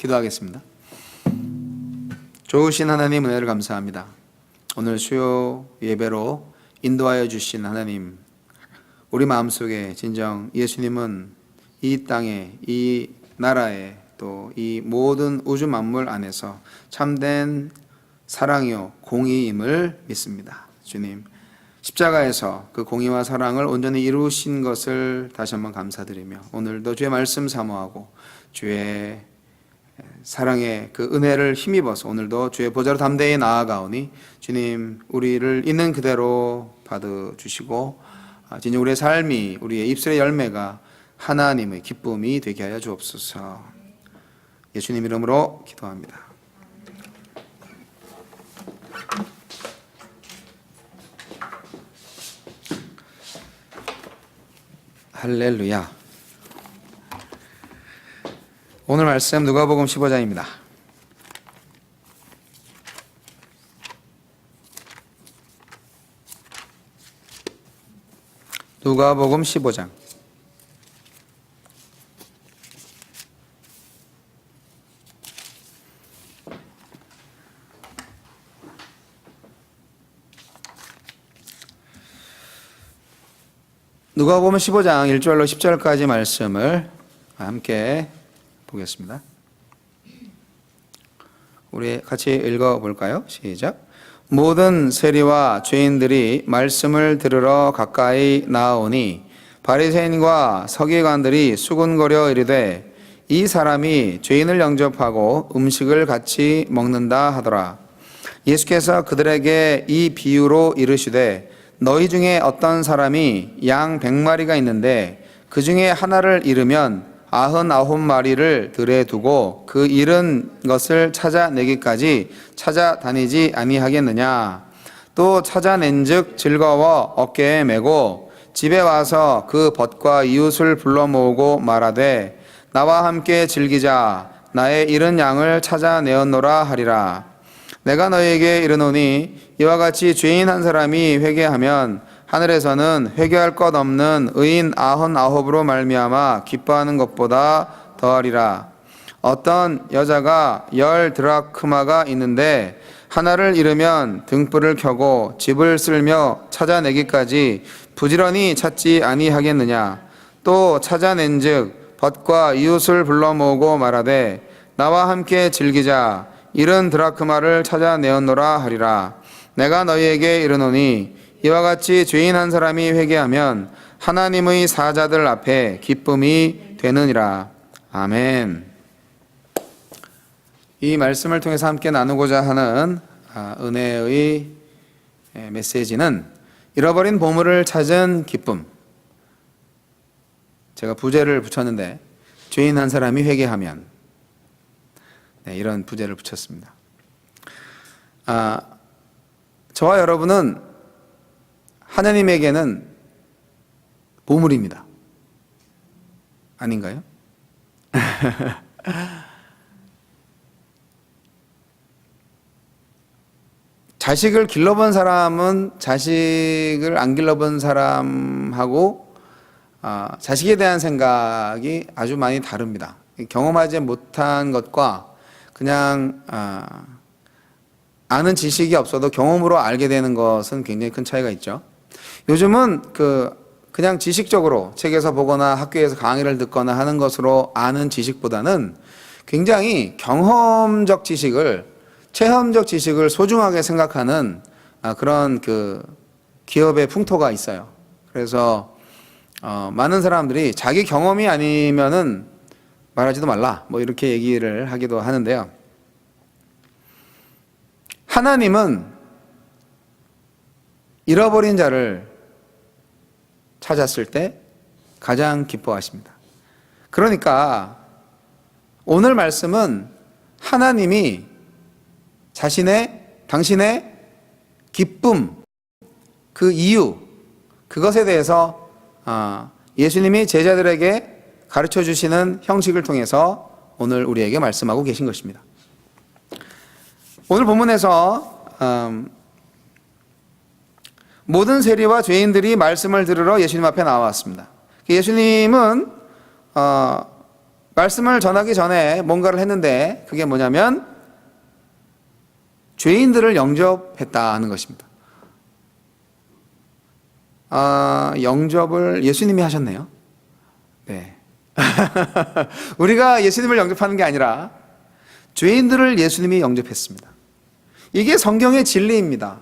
기도하겠습니다. 좋으신 하나님 은혜를 감사합니다. 오늘 수요 예배로 인도하여 주신 하나님, 우리 마음속에 진정 예수님은 이 땅에, 이 나라에, 또 이 모든 우주 만물 안에서 참된 사랑이요 공의임을 믿습니다. 주님, 십자가에서 그 공의와 사랑을 온전히 이루신 것을 다시 한번 감사드리며, 오늘도 주의 말씀 사모하고 주의 사랑의 그 은혜를 힘입어서 오늘도 주의 보좌로 담대히 나아가오니, 주님 우리를 있는 그대로 받아주시고 진정 우리의 삶이, 우리의 입술의 열매가 하나님의 기쁨이 되게 하여 주옵소서. 예수님 이름으로 기도합니다. 할렐루야. 오늘 말씀 누가복음 15장입니다. 누가복음 15장. 누가복음 15장 1절로 10절까지 말씀을 함께 보겠습니다. 우리 같이 읽어볼까요? 시작. 모든 세리와 죄인들이 말씀을 들으러 가까이 나아오니 바리새인과 서기관들이 수군거려 이르되 이 사람이 죄인을 영접하고 음식을 같이 먹는다 하더라. 예수께서 그들에게 이 비유로 이르시되 너희 중에 어떤 사람이 양 100마리가 있는데 그 중에 하나를 잃으면 99마리를 들에 두고 그 잃은 것을 찾아내기까지 찾아다니지 아니하겠느냐. 또 찾아낸즉 즐거워 어깨에 메고 집에 와서 그 벗과 이웃을 불러 모으고 말하되 나와 함께 즐기자. 나의 잃은 양을 찾아내었노라 하리라. 내가 너희에게 이르노니 이와 같이 죄인 한 사람이 회개하면 하늘에서는 회개할 것 없는 의인 99으로 말미암아 기뻐하는 것보다 더하리라. 어떤 여자가 10 드라크마가 있는데 하나를 잃으면 등불을 켜고 집을 쓸며 찾아내기까지 부지런히 찾지 아니하겠느냐. 또 찾아낸즉 벗과 이웃을 불러 모으고 말하되 나와 함께 즐기자. 70 드라크마를 찾아내었노라 하리라. 내가 너희에게 이르노니 이와 같이 죄인 한 사람이 회개하면 하나님의 사자들 앞에 기쁨이 되느니라. 아멘. 이 말씀을 통해서 함께 나누고자 하는 은혜의 메시지는 잃어버린 보물을 찾은 기쁨. 제가 부제를 붙였는데 죄인 한 사람이 회개하면, 이런 부제를 붙였습니다. 저와 여러분은 하나님에게는 보물입니다. 아닌가요? 자식을 길러본 사람은 자식을 안 길러본 사람하고 자식에 대한 생각이 아주 많이 다릅니다. 경험하지 못한 것과 그냥 아는 지식이 없어도 경험으로 알게 되는 것은 굉장히 큰 차이가 있죠. 요즘은 그냥 지식적으로 책에서 보거나 학교에서 강의를 듣거나 하는 것으로 아는 지식보다는 굉장히 경험적 지식을, 체험적 지식을 소중하게 생각하는 그런 기업의 풍토가 있어요. 그래서 많은 사람들이 자기 경험이 아니면은 말하지도 말라, 이렇게 얘기를 하기도 하는데요. 하나님은 잃어버린 자를 찾았을 때 가장 기뻐하십니다. 그러니까 오늘 말씀은 하나님이 당신의 기쁨, 그 이유, 그것에 대해서 예수님이 제자들에게 가르쳐 주시는 형식을 통해서 오늘 우리에게 말씀하고 계신 것입니다. 오늘 본문에서 모든 세리와 죄인들이 말씀을 들으러 예수님 앞에 나왔습니다. 예수님은 말씀을 전하기 전에 뭔가를 했는데 그게 뭐냐면 죄인들을 영접했다는 것입니다. 영접을 예수님이 하셨네요. 네. 우리가 예수님을 영접하는 게 아니라 죄인들을 예수님이 영접했습니다. 이게 성경의 진리입니다.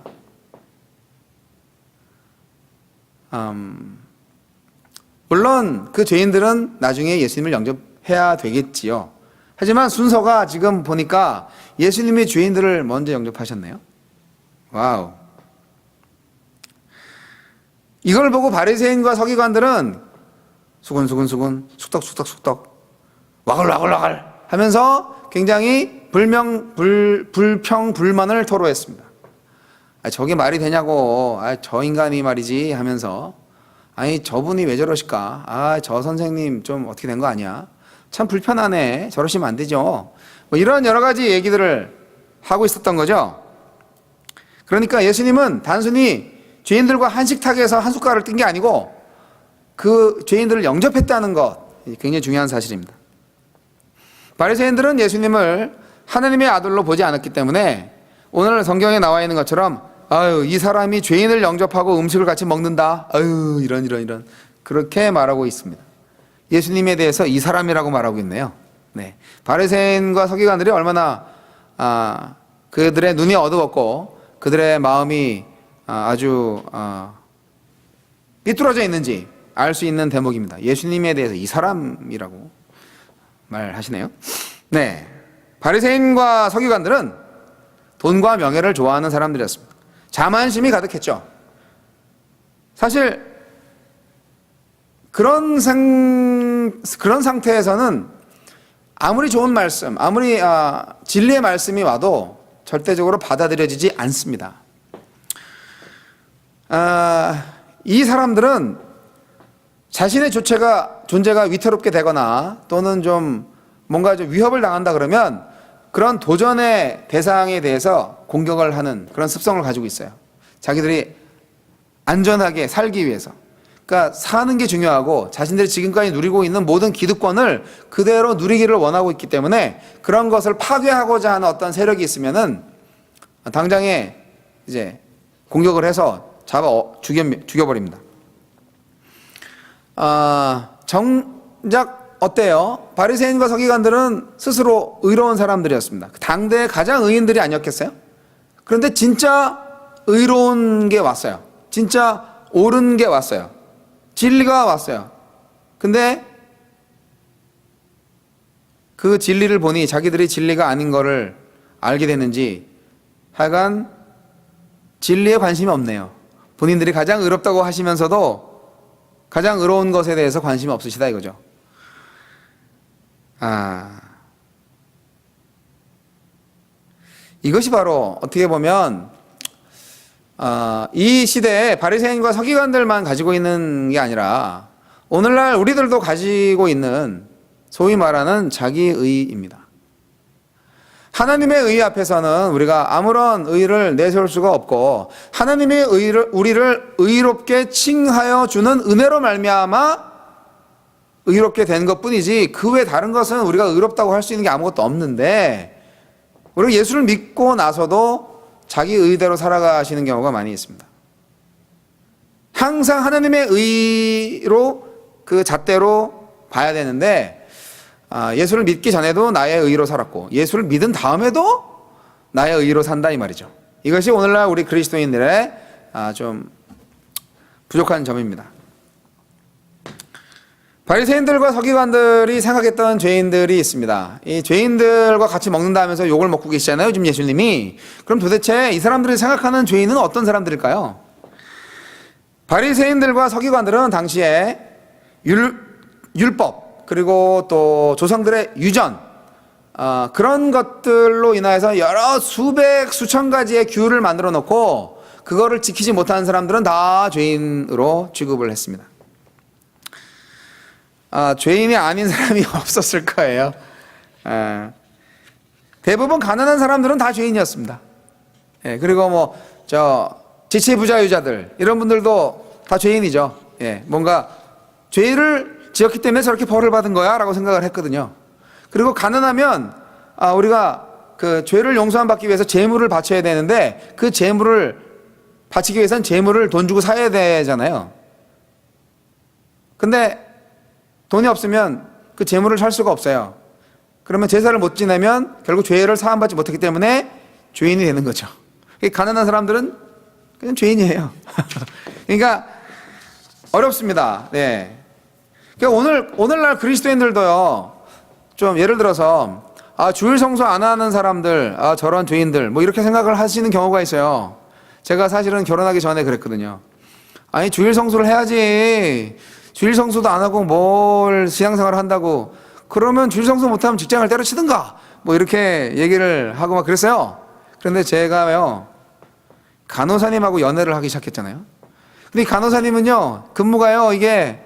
물론 그 죄인들은 나중에 예수님을 영접해야 되겠지요. 하지만 순서가 지금 보니까 예수님이 죄인들을 먼저 영접하셨네요. 와우. 이걸 보고 바리새인과 서기관들은 수근수근수근 숙덕숙덕숙덕 와글와글와글 하면서 굉장히 불평불만을 토로했습니다. 저게 말이 되냐고, 저 인간이 말이지 하면서, 아니 저분이 왜 저러실까, 저 선생님 좀 어떻게 된 거 아니야, 참 불편하네, 저러시면 안 되죠, 뭐 이런 여러 가지 얘기들을 하고 있었던 거죠. 그러니까 예수님은 단순히 죄인들과 한식탁에서 한 숟가락을 뜬 게 아니고 그 죄인들을 영접했다는 것, 굉장히 중요한 사실입니다. 바리새인들은 예수님을 하나님의 아들로 보지 않았기 때문에 오늘 성경에 나와 있는 것처럼 아유, 이 사람이 죄인을 영접하고 음식을 같이 먹는다, 아유, 이런 그렇게 말하고 있습니다. 예수님에 대해서 이 사람이라고 말하고 있네요. 네. 바리새인과 서기관들이 얼마나 그들의 눈이 어두웠고 그들의 마음이 아주 삐뚤어져 있는지 알 수 있는 대목입니다. 예수님에 대해서 이 사람이라고 말하시네요. 네. 바리새인과 서기관들은 돈과 명예를 좋아하는 사람들이었습니다. 자만심이 가득했죠. 사실 그런 상태에서는 아무리 좋은 말씀, 아무리 진리의 말씀이 와도 절대적으로 받아들여지지 않습니다. 이 사람들은 자신의 존재가 위태롭게 되거나 또는 좀 뭔가 좀 위협을 당한다 그러면 그런 도전의 대상에 대해서 공격을 하는 그런 습성을 가지고 있어요. 자기들이 안전하게 살기 위해서. 그러니까 사는 게 중요하고 자신들이 지금까지 누리고 있는 모든 기득권을 그대로 누리기를 원하고 있기 때문에 그런 것을 파괴하고자 하는 어떤 세력이 있으면은 당장에 이제 공격을 해서 죽여버립니다. 정작 어때요? 바리새인과 서기관들은 스스로 의로운 사람들이었습니다. 당대의 가장 의인들이 아니었겠어요? 그런데 진짜 의로운 게 왔어요. 진짜 옳은 게 왔어요. 진리가 왔어요. 근데 그 진리를 보니 자기들이 진리가 아닌 거를 알게 됐는지 하여간 진리에 관심이 없네요. 본인들이 가장 의롭다고 하시면서도 가장 의로운 것에 대해서 관심이 없으시다 이거죠. 이것이 바로 어떻게 보면 이 시대에 바리새인과 서기관들만 가지고 있는 게 아니라 오늘날 우리들도 가지고 있는 소위 말하는 자기의입니다. 하나님의 의 앞에서는 우리가 아무런 의를 내세울 수가 없고 하나님의 우리를 의롭게 칭하여 주는 은혜로 말미암아 의롭게 된 것뿐이지 그 외 다른 것은 우리가 의롭다고 할 수 있는 게 아무것도 없는데 우리가 예수를 믿고 나서도 자기 의대로 살아가시는 경우가 많이 있습니다. 항상 하나님의 의로 그 잣대로 봐야 되는데 예수를 믿기 전에도 나의 의로 살았고 예수를 믿은 다음에도 나의 의로 산다 이 말이죠. 이것이 오늘날 우리 그리스도인들의 좀 부족한 점입니다. 바리새인들과 서기관들이 생각했던 죄인들이 있습니다. 이 죄인들과 같이 먹는다 하면서 욕을 먹고 계시잖아요, 지금 예수님이. 그럼 도대체 이 사람들이 생각하는 죄인은 어떤 사람들일까요? 바리새인들과 서기관들은 당시에 율법 그리고 또 조상들의 유전 그런 것들로 인하여서 여러 수백 수천 가지의 규율을 만들어 놓고 그거를 지키지 못하는 사람들은 다 죄인으로 취급을 했습니다. 죄인이 아닌 사람이 없었을 거예요. 대부분 가난한 사람들은 다 죄인이었습니다. 그리고 지체부자유자들 이런 분들도 다 죄인이죠. 뭔가 죄를 지었기 때문에 저렇게 벌을 받은 거야 라고 생각을 했거든요. 그리고 가난하면 우리가 그 죄를 용서함 받기 위해서 제물을 바쳐야 되는데 그 제물을 바치기 위해서는 제물을 돈 주고 사야 되잖아요. 근데 돈이 없으면 그 제물을 살 수가 없어요. 그러면 제사를 못 지내면 결국 죄를 사함받지 못했기 때문에 죄인이 되는 거죠. 가난한 사람들은 그냥 죄인이에요. 그러니까 어렵습니다. 네. 그러니까 오늘날 그리스도인들도요, 좀 예를 들어서 주일 성수 안 하는 사람들, 저런 죄인들, 뭐 이렇게 생각을 하시는 경우가 있어요. 제가 사실은 결혼하기 전에 그랬거든요. 아니, 주일 성수를 해야지. 주일 성수도 안 하고 뭘 신앙생활을 한다고. 그러면 주일 성수 못하면 직장을 때려치든가. 뭐 이렇게 얘기를 하고 막 그랬어요. 그런데 제가요, 간호사님하고 연애를 하기 시작했잖아요. 근데 이 간호사님은요, 근무가요, 이게,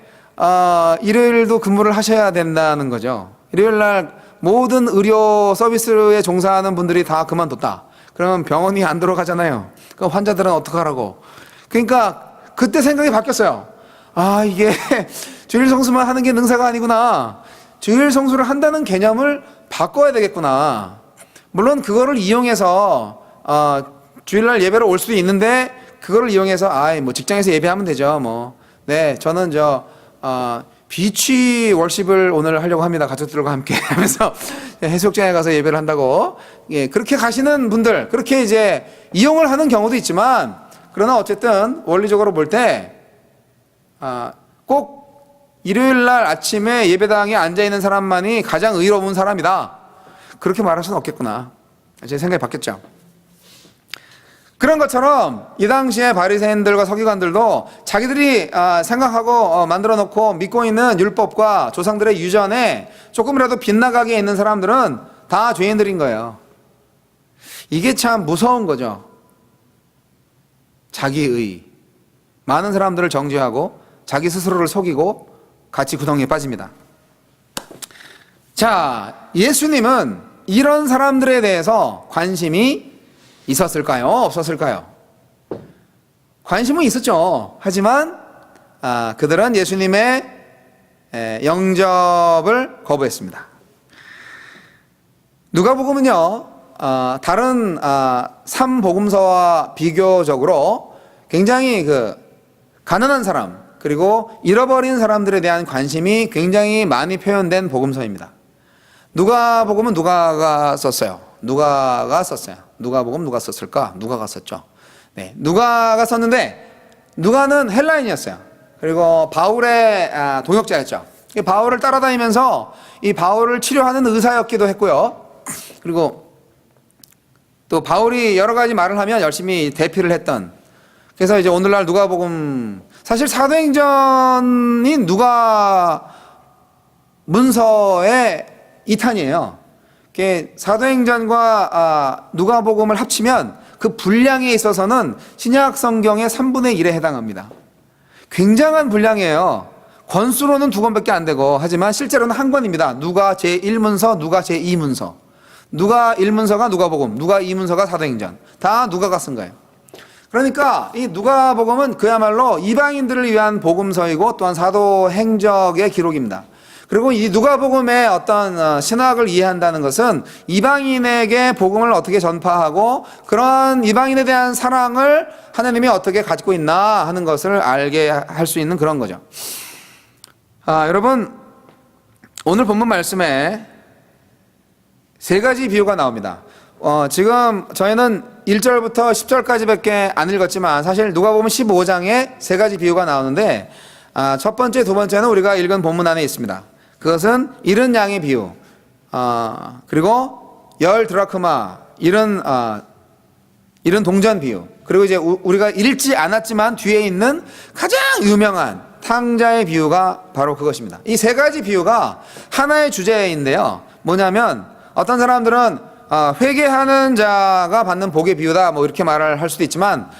일요일도 근무를 하셔야 된다는 거죠. 일요일 날 모든 의료 서비스에 종사하는 분들이 다 그만뒀다. 그러면 병원이 안 들어가잖아요. 그럼 환자들은 어떡하라고. 그러니까 그때 생각이 바뀌었어요. 이게 주일 성수만 하는 게 능사가 아니구나. 주일 성수를 한다는 개념을 바꿔야 되겠구나. 물론 그거를 이용해서 주일날 예배로 올 수도 있는데 그거를 이용해서 뭐 직장에서 예배하면 되죠. 뭐 네, 저는 비치 월십을 오늘 하려고 합니다. 가족들과 함께 하면서 해수욕장에 가서 예배를 한다고. 예, 그렇게 가시는 분들, 그렇게 이제 이용을 하는 경우도 있지만, 그러나 어쨌든 원리적으로 볼 때, 꼭 일요일 날 아침에 예배당에 앉아 있는 사람만이 가장 의로운 사람이다. 그렇게 말할 수는 없겠구나. 제 생각이 바뀌었죠. 그런 것처럼 이 당시에 바리새인들과 서기관들도 자기들이 생각하고 만들어 놓고 믿고 있는 율법과 조상들의 유전에 조금이라도 빗나가게 있는 사람들은 다 죄인들인 거예요. 이게 참 무서운 거죠. 자기의. 많은 사람들을 정죄하고 자기 스스로를 속이고 같이 구덩이에 빠집니다. 자, 예수님은 이런 사람들에 대해서 관심이 있었을까요? 없었을까요? 관심은 있었죠. 하지만 그들은 예수님의 영접을 거부했습니다. 누가복음은요, 다른 3복음서와 비교적으로 굉장히 가난한 사람 그리고 잃어버린 사람들에 대한 관심이 굉장히 많이 표현된 복음서입니다. 누가복음은 누가가 썼어요. 누가복음 누가 썼을까? 누가가 썼죠. 네, 누가가 썼는데 누가는 헬라인이었어요. 그리고 바울의 동역자였죠. 바울을 따라다니면서 이 바울을 치료하는 의사였기도 했고요. 그리고 또 바울이 여러 가지 말을 하면 열심히 대피를 했던. 그래서 이제 오늘날 누가복음, 사실 사도행전이 누가 문서의 2탄이에요. 사도행전과 누가복음을 합치면 그 분량에 있어서는 신약 성경의 3분의 1에 해당합니다. 굉장한 분량이에요. 권수로는 2권밖에 안 되고, 하지만 실제로는 한 권입니다. 누가 제1문서, 누가 제2문서. 누가 1문서가 누가복음, 누가 2문서가 사도행전. 다 누가가 쓴 거예요. 그러니까 이 누가복음은 그야말로 이방인들을 위한 복음서이고 또한 사도행적의 기록입니다. 그리고 이 누가복음의 어떤 신학을 이해한다는 것은 이방인에게 복음을 어떻게 전파하고 그런 이방인에 대한 사랑을 하나님이 어떻게 가지고 있나 하는 것을 알게 할 수 있는 그런 거죠. 여러분, 오늘 본문 말씀에 3가지 비유가 나옵니다. 지금 저희는 1절부터 10절까지밖에 안 읽었지만 사실 누가복음 15장에 3가지 비유가 나오는데 첫 번째, 두 번째는 우리가 읽은 본문 안에 있습니다. 그것은 잃은 양의 비유, 그리고 10드라크마, 잃은 동전 비유, 그리고 이제 우리가 읽지 않았지만 뒤에 있는 가장 유명한 탕자의 비유가 바로 그것입니다. 이 3가지 비유가 하나의 주제인데요. 뭐냐면 어떤 사람들은 회개하는 자가 받는 복의 비유다 뭐 이렇게 말을 할 수도 있지만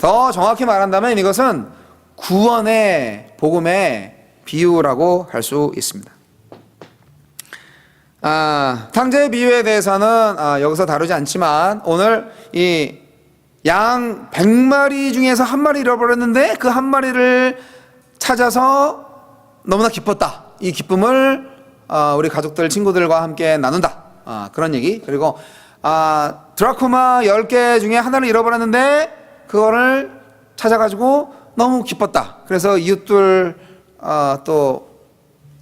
더 정확히 말한다면 이것은 구원의 복음의 비유라고 할 수 있습니다. 탕자의 비유에 대해서는 여기서 다루지 않지만 오늘 이 양 100마리 중에서 한 마리 잃어버렸는데 그 한 마리를 찾아서 너무나 기뻤다. 이 기쁨을 우리 가족들, 친구들과 함께 나눈다. 그런 얘기. 그리고 드라크마 10개 중에 하나를 잃어버렸는데 그거를 찾아가지고 너무 기뻤다. 그래서 이웃들 또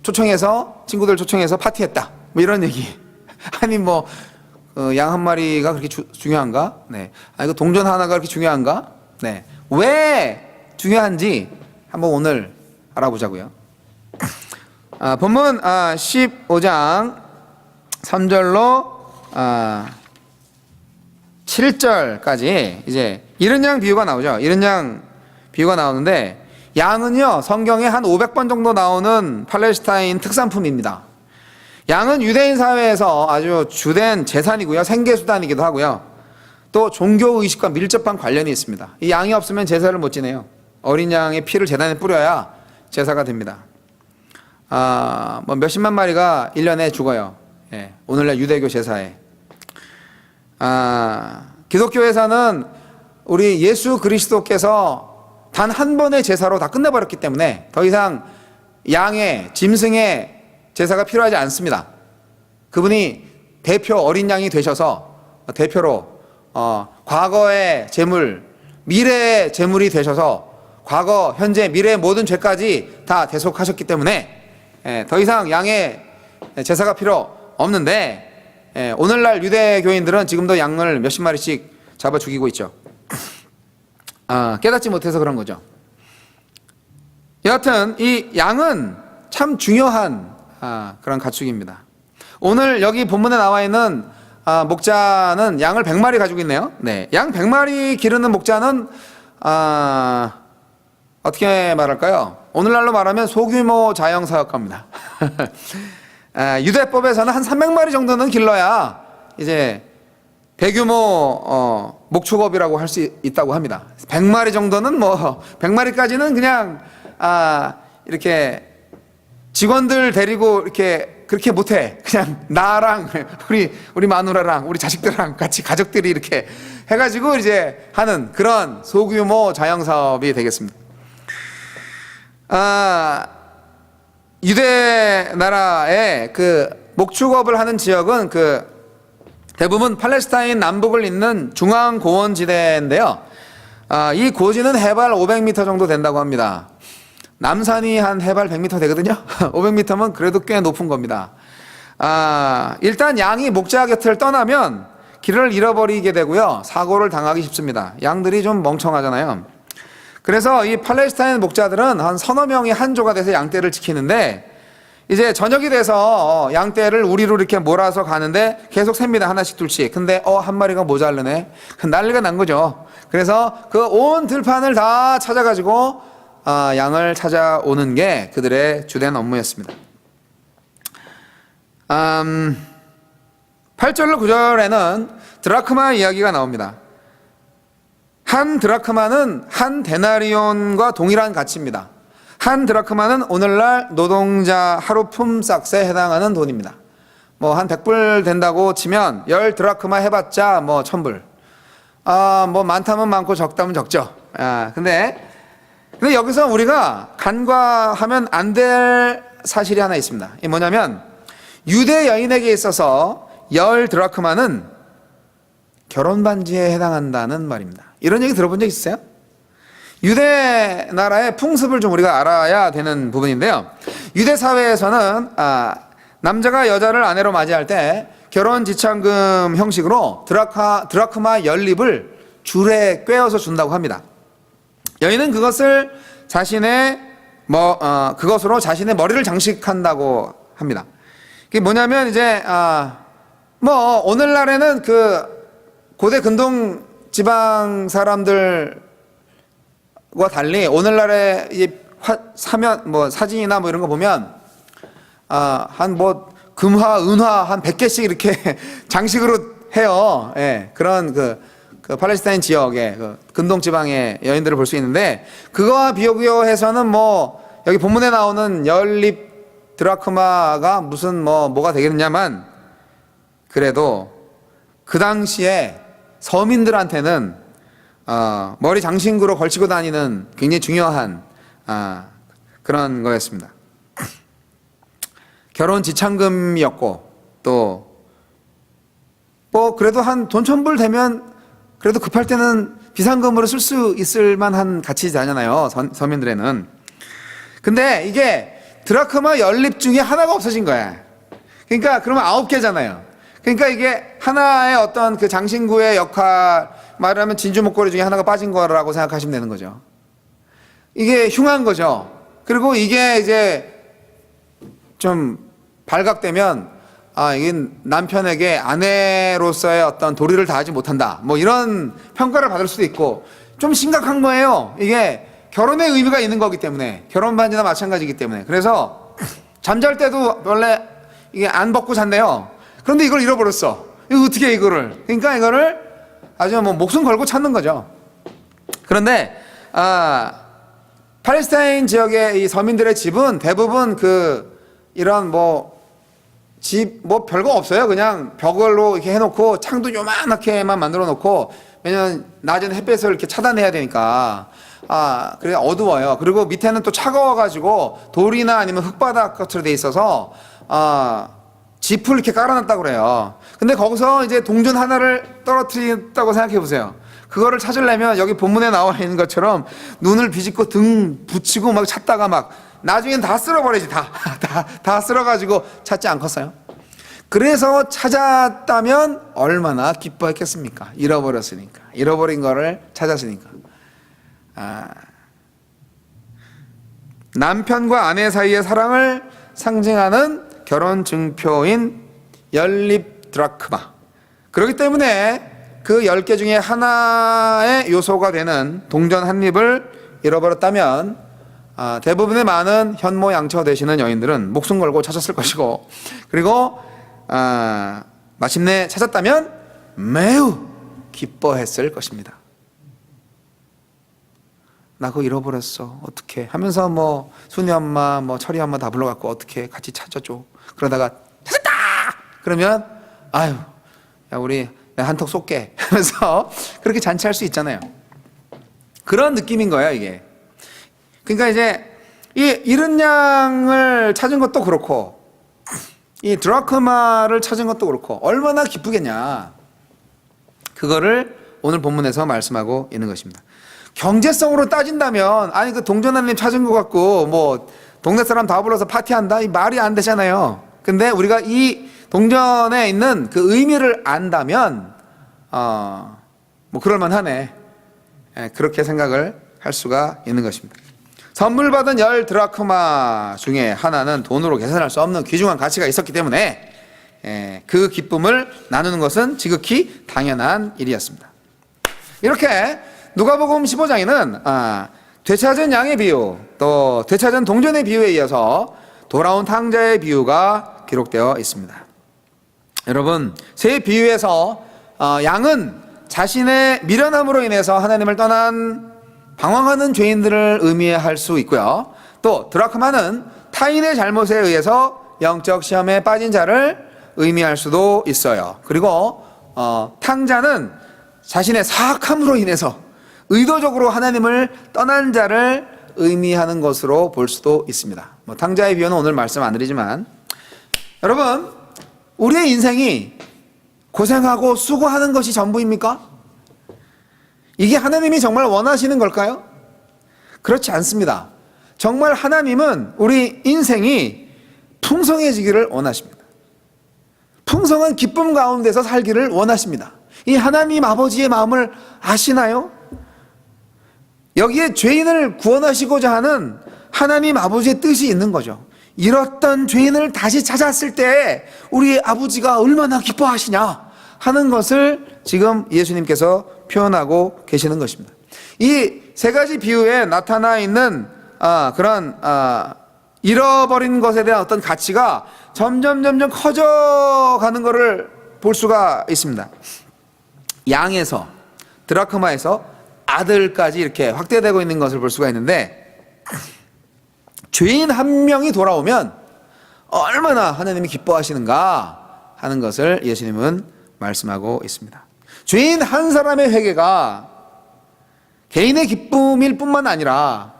초청해서, 친구들 초청해서 파티했다. 뭐 이런 얘기. 아니 뭐 양 한 마리가 그렇게 중요한가? 네. 아니 그 동전 하나가 그렇게 중요한가? 네. 왜 중요한지 한번 오늘 알아보자고요. 본문 15장 3절로 7절까지 이제 이른 양 비유가 나오죠. 이른 양 비유가 나오는데, 양은요 성경에 한 500번 정도 나오는 팔레스타인 특산품입니다. 양은 유대인 사회에서 아주 주된 재산이고요, 생계수단이기도 하고요, 또 종교의식과 밀접한 관련이 있습니다. 이 양이 없으면 제사를 못 지내요. 어린 양의 피를 제단에 뿌려야 제사가 됩니다. 뭐 몇십만 마리가 1년에 죽어요. 예, 오늘날 유대교 제사에. 기독교에서는 우리 예수 그리스도께서 단 한 번의 제사로 다 끝내버렸기 때문에 더 이상 양의, 짐승의 제사가 필요하지 않습니다. 그분이 대표 어린 양이 되셔서 대표로 과거의 재물, 미래의 재물이 되셔서 과거, 현재, 미래의 모든 죄까지 다 대속하셨기 때문에 더 이상 양의 제사가 필요 없는데, 오늘날 유대교인들은 지금도 양을 몇십 마리씩 잡아 죽이고 있죠. 깨닫지 못해서 그런 거죠. 여하튼 이 양은 참 중요한 그런 가축입니다. 오늘 여기 본문에 나와 있는 목자는 양을 100마리 가지고 있네요. 네, 양 100마리 기르는 목자는 어떻게 말할까요? 오늘날로 말하면 소규모 자영사업가입니다. 유대법에서는 한 300마리 정도는 길러야 이제 대규모 목축업이라고 할 수 있다고 합니다. 100마리 정도는 100마리까지는 그냥 이렇게 직원들 데리고 이렇게 그렇게 못해. 그냥 나랑 우리 마누라랑 우리 자식들랑 같이 가족들이 이렇게 해가지고 이제 하는 그런 소규모 자영사업이 되겠습니다. 유대 나라의 그 목축업을 하는 지역은 대부분 팔레스타인 남북을 잇는 중앙 고원지대인데요. 이 고지는 해발 500m 정도 된다고 합니다. 남산이 한 해발 100m 되거든요. 500m면 그래도 꽤 높은 겁니다. 일단 양이 목자 곁을 떠나면 길을 잃어버리게 되고요, 사고를 당하기 쉽습니다. 양들이 좀 멍청하잖아요. 그래서 이 팔레스타인 목자들은 한 서너 명이 한 조가 돼서 양떼를 지키는데, 이제 저녁이 돼서 양떼를 우리로 이렇게 몰아서 가는데 계속 셉니다. 하나씩 둘씩. 근데 한 마리가 모자르네. 난리가 난 거죠. 그래서 그 온 들판을 다 찾아가지고 양을 찾아오는 게 그들의 주된 업무였습니다. 8절로 9절에는 드라크마 이야기가 나옵니다. 한 드라크마는 한 데나리온과 동일한 가치입니다. 한 드라크마는 오늘날 노동자 하루 품삯에 해당하는 돈입니다. 한 100불 된다고 치면 10 드라크마 해봤자 1000불. 많다면 많고 적다면 적죠. 근데 여기서 우리가 간과하면 안 될 사실이 하나 있습니다. 이게 뭐냐면, 유대 여인에게 있어서 10 드라크마는 결혼 반지에 해당한다는 말입니다. 이런 얘기 들어본 적 있어요? 유대 나라의 풍습을 좀 우리가 알아야 되는 부분인데요. 유대 사회에서는 남자가 여자를 아내로 맞이할 때 결혼 지참금 형식으로 드라크마 연립을 줄에 꿰어서 준다고 합니다. 여인은 그것을 그것으로 자신의 머리를 장식한다고 합니다. 그게 뭐냐면 이제 오늘날에는 고대 근동 지방 사람들과 달리 오늘날의 사진이나 이런 거 보면 금화, 은화 한 100개씩 이렇게 장식으로 해요. 예, 그런 팔레스타인 지역의 근동 지방의 여인들을 볼 수 있는데, 그거와 비교해서는 여기 본문에 나오는 연립 드라크마가 무슨 뭐가 되겠냐만, 그래도 그 당시에 서민들한테는 머리 장신구로 걸치고 다니는 굉장히 중요한 그런 거였습니다. 결혼 지참금이었고, 또 뭐 그래도 한 돈 1,000불 되면 그래도 급할 때는 비상금으로 쓸 수 있을 만한 가치잖아요, 서민들에는. 근데 이게 드라크마 연립 중에 하나가 없어진 거야. 그러니까 그러면 9개잖아요. 그러니까 이게 하나의 어떤 그 장신구의 역할, 말하면 진주 목걸이 중에 하나가 빠진 거라고 생각하시면 되는 거죠. 이게 흉한 거죠. 그리고 이게 이제 좀 발각되면 이게 남편에게 아내로서의 어떤 도리를 다하지 못한다, 뭐 이런 평가를 받을 수도 있고, 좀 심각한 거예요. 이게 결혼의 의미가 있는 거기 때문에, 결혼 반지나 마찬가지이기 때문에. 그래서 잠잘 때도 원래 이게 안 벗고 잔대요. 그런데 이걸 잃어버렸어. 이거 어떻게 해, 이거를. 그러니까 이거를 아주 뭐 목숨 걸고 찾는 거죠. 그런데 팔레스타인 지역의 이 서민들의 집은 대부분 이런 집 별거 없어요. 그냥 벽으로 이렇게 해놓고 창도 요만하게만 만들어 놓고, 왜냐면 낮에는 햇볕을 이렇게 차단해야 되니까. 그래 어두워요. 그리고 밑에는 또 차가워가지고 돌이나 아니면 흙바닥 것으로 돼 있어서 짚을 이렇게 깔아놨다고 그래요. 근데 거기서 이제 동전 하나를 떨어뜨렸다고 생각해 보세요. 그거를 찾으려면 여기 본문에 나와 있는 것처럼 눈을 비집고 등 붙이고 막 찾다가 막 나중엔 다 쓸어버리지. 다 쓸어가지고 찾지 않겠어요? 그래서 찾았다면 얼마나 기뻐했겠습니까? 잃어버렸으니까. 잃어버린 거를 찾았으니까. 남편과 아내 사이의 사랑을 상징하는 결혼 증표인 연립 드라크마. 그렇기 때문에 그 10개 중에 하나의 요소가 되는 동전 한 립을 잃어버렸다면 대부분의 많은 현모 양처 되시는 여인들은 목숨 걸고 찾았을 것이고, 그리고 마침내 찾았다면 매우 기뻐했을 것입니다. 나 그거 잃어버렸어, 어떡해 하면서 순이 엄마 철이 엄마 다 불러갖고 어떻게 같이 찾아줘. 그러다가 찾았다 그러면 아유 야 우리 내가 한턱 쏠게 하면서 그렇게 잔치할 수 있잖아요. 그런 느낌인 거예요 이게. 그러니까 이제 이 잃은 양을 찾은 것도 그렇고, 이 드라크마를 찾은 것도 그렇고 얼마나 기쁘겠냐, 그거를 오늘 본문에서 말씀하고 있는 것입니다. 경제성으로 따진다면 그 동전 한 립 찾은 것 같고 동네 사람 다 불러서 파티한다, 이 말이 안 되잖아요. 근데 우리가 이 동전에 있는 그 의미를 안다면 그럴만하네, 그렇게 생각을 할 수가 있는 것입니다. 선물 받은 10 드라크마 중에 하나는 돈으로 계산할 수 없는 귀중한 가치가 있었기 때문에 그 기쁨을 나누는 것은 지극히 당연한 일이었습니다. 이렇게 누가복음 15장에는 되찾은 양의 비유, 또 되찾은 동전의 비유에 이어서 돌아온 탕자의 비유가 기록되어 있습니다. 여러분, 세 비유에서 양은 자신의 미련함으로 인해서 하나님을 떠난 방황하는 죄인들을 의미할 수 있고요, 또 드라크마는 타인의 잘못에 의해서 영적 시험에 빠진 자를 의미할 수도 있어요. 그리고 탕자는 자신의 사악함으로 인해서 의도적으로 하나님을 떠난 자를 의미하는 것으로 볼 수도 있습니다. 탕자의 비유는 오늘 말씀 안 드리지만, 여러분, 우리의 인생이 고생하고 수고하는 것이 전부입니까? 이게 하나님이 정말 원하시는 걸까요? 그렇지 않습니다. 정말 하나님은 우리 인생이 풍성해지기를 원하십니다. 풍성한 기쁨 가운데서 살기를 원하십니다. 이 하나님 아버지의 마음을 아시나요? 여기에 죄인을 구원하시고자 하는 하나님 아버지의 뜻이 있는 거죠. 잃었던 죄인을 다시 찾았을 때 우리 아버지가 얼마나 기뻐하시냐 하는 것을 지금 예수님께서 표현하고 계시는 것입니다. 이 세 가지 비유에 나타나 있는 그런 잃어버린 것에 대한 어떤 가치가 점점 커져가는 것을 볼 수가 있습니다. 양에서, 드라크마에서 아들까지 이렇게 확대되고 있는 것을 볼 수가 있는데, 죄인 한 명이 돌아오면 얼마나 하나님이 기뻐하시는가 하는 것을 예수님은 말씀하고 있습니다. 죄인 한 사람의 회개가 개인의 기쁨일 뿐만 아니라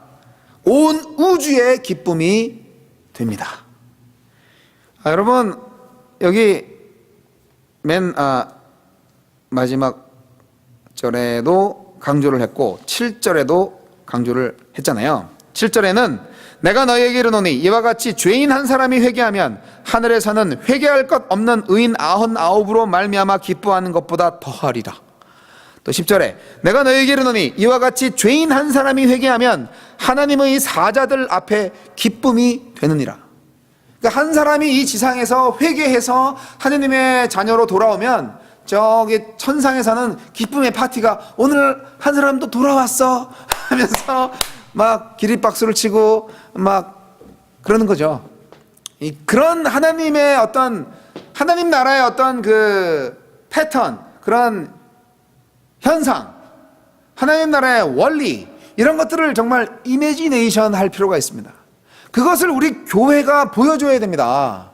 온 우주의 기쁨이 됩니다. 여러분 여기 맨 마지막 절에도 강조를 했고 7절에도 강조를 했잖아요. 7절에는 내가 너희에게 이르노니 이와 같이 죄인 한 사람이 회개하면 하늘에서는 회개할 것 없는 의인 99으로 말미암아 기뻐하는 것보다 더하리라. 또 10절에 내가 너희에게 이르노니 이와 같이 죄인 한 사람이 회개하면 하나님의 사자들 앞에 기쁨이 되느니라. 그러니까 한 사람이 이 지상에서 회개해서 하나님의 자녀로 돌아오면 저기 천상에서는 기쁨의 파티가 오늘 한 사람도 돌아왔어 하면서 막 기립박수를 치고 막 그러는 거죠. 그런 하나님의 어떤 하나님 나라의 어떤 그 패턴, 그런 현상, 하나님 나라의 원리, 이런 것들을 정말 이미지네이션 할 필요가 있습니다. 그것을 우리 교회가 보여줘야 됩니다.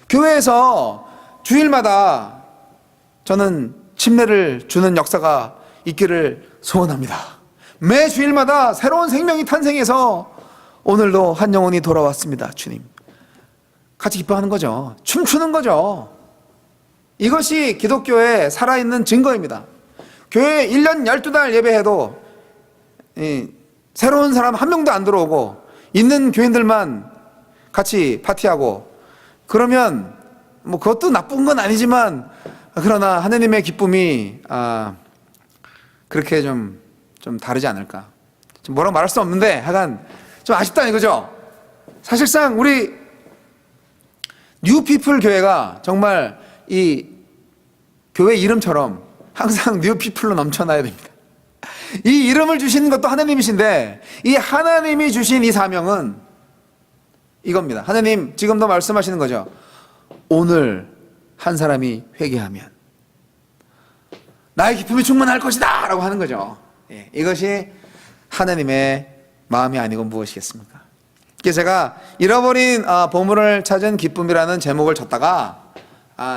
교회에서 주일마다 저는 침례를 주는 역사가 있기를 소원합니다. 매 주일마다 새로운 생명이 탄생해서 오늘도 한 영혼이 돌아왔습니다. 주님, 같이 기뻐하는 거죠. 춤추는 거죠. 이것이 기독교의 살아있는 증거입니다. 교회에 1년 12달 예배해도 새로운 사람 한 명도 안 들어오고 있는 교인들만 같이 파티하고 그러면 뭐 그것도 나쁜 건 아니지만, 그러나 하나님의 기쁨이 그렇게 좀 다르지 않을까. 좀 뭐라고 말할 수 없는데 하여간 좀 아쉽다 이거죠. 사실상 우리 뉴피플 교회가 정말 이 교회 이름처럼 항상 뉴피플로 넘쳐나야 됩니다. 이 이름을 주시는 것도 하나님이신데 이 하나님이 주신 이 사명은 이겁니다. 하나님 지금도 말씀하시는 거죠. 오늘 한 사람이 회개하면 나의 기쁨이 충만할 것이다 라고 하는 거죠. 이것이 하나님의 마음이 아니고 무엇이겠습니까? 그래서 제가 잃어버린 보물을 찾은 기쁨이라는 제목을 줬다가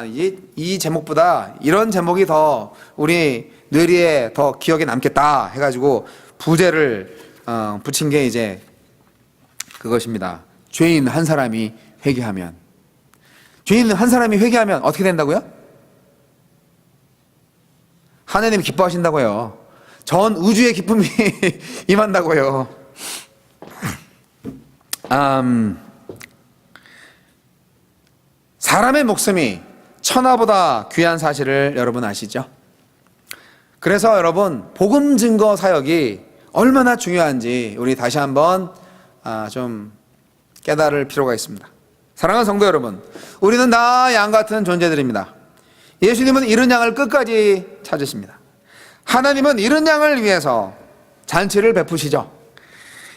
이 제목보다 이런 제목이 더 우리 뇌리에 더 기억에 남겠다 해가지고 부제를 붙인 게 이제 그것입니다. 죄인 한 사람이 회개하면. 죄인 한 사람이 회개하면 어떻게 된다고요? 하나님이 기뻐하신다고요. 전 우주의 기쁨이 임한다고요. 사람의 목숨이 천하보다 귀한 사실을 여러분 아시죠? 그래서 여러분 복음 증거 사역이 얼마나 중요한지 우리 다시 한번 좀 깨달을 필요가 있습니다. 사랑하는 성도 여러분, 우리는 다 양 같은 존재들입니다. 예수님은 잃은 양을 끝까지 찾으십니다. 하나님은 잃은 양을 위해서 잔치를 베푸시죠.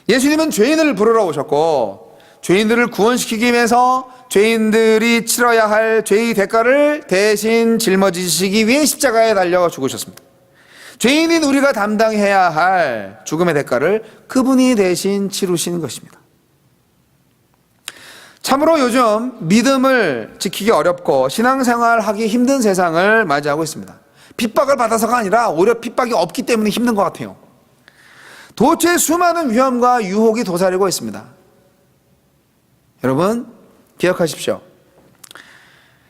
예수님은 죄인을 부르러 오셨고 죄인들을 구원시키기 위해서 죄인들이 치러야 할 죄의 대가를 대신 짊어지시기 위해 십자가에 달려 죽으셨습니다. 죄인인 우리가 담당해야 할 죽음의 대가를 그분이 대신 치르신 것입니다. 참으로 요즘 믿음을 지키기 어렵고 신앙생활 하기 힘든 세상을 맞이하고 있습니다. 핍박을 받아서가 아니라 오히려 핍박이 없기 때문에 힘든 것 같아요. 도처에 수많은 위험과 유혹이 도사리고 있습니다. 여러분 기억하십시오.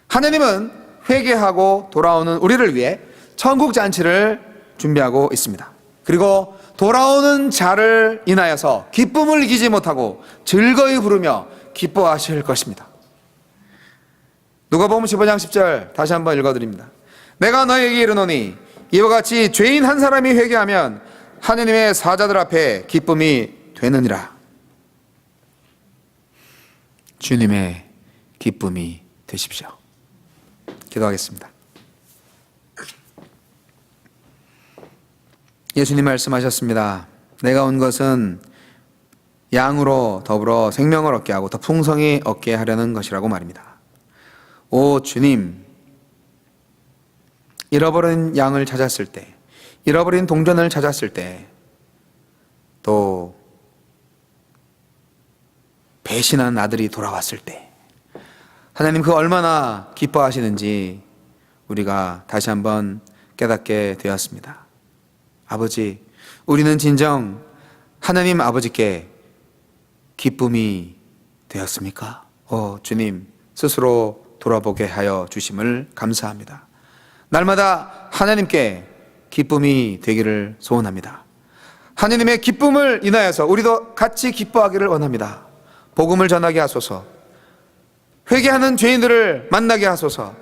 하나님은 회개하고 돌아오는 우리를 위해 천국 잔치를 준비하고 있습니다. 그리고 돌아오는 자를 인하여서 기쁨을 이기지 못하고 즐거이 부르며 기뻐하실 것입니다. 누가복음 15장 10절 다시 한번 읽어드립니다. 내가 너에게 이르노니 이와 같이 죄인 한 사람이 회개하면 하느님의 사자들 앞에 기쁨이 되느니라. 주님의 기쁨이 되십시오. 기도하겠습니다. 예수님 말씀하셨습니다. 내가 온 것은 양으로 더불어 생명을 얻게 하고 더 풍성히 얻게 하려는 것이라고 말입니다. 오 주님, 잃어버린 양을 찾았을 때, 잃어버린 동전을 찾았을 때, 또 배신한 아들이 돌아왔을 때 하나님 그 얼마나 기뻐하시는지 우리가 다시 한번 깨닫게 되었습니다. 아버지, 우리는 진정 하나님 아버지께 기쁨이 되었습니까? 주님, 스스로 돌아보게 하여 주심을 감사합니다. 날마다 하나님께 기쁨이 되기를 소원합니다. 하나님의 기쁨을 인하여서 우리도 같이 기뻐하기를 원합니다. 복음을 전하게 하소서. 회개하는 죄인들을 만나게 하소서.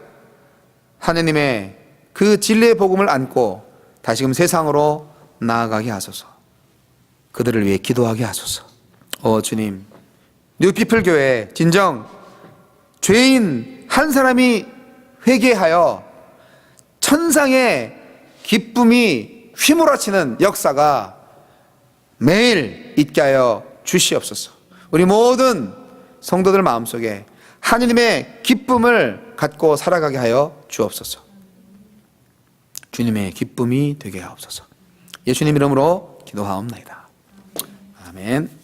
하나님의 그 진리의 복음을 안고 다시금 세상으로 나아가게 하소서. 그들을 위해 기도하게 하소서. 주님, 뉴피플 교회 진정 죄인 한 사람이 회개하여 천상의 기쁨이 휘몰아치는 역사가 매일 있게 하여 주시옵소서. 우리 모든 성도들 마음속에 하느님의 기쁨을 갖고 살아가게 하여 주옵소서. 주님의 기쁨이 되게 하옵소서. 예수님 이름으로 기도하옵나이다. 아멘.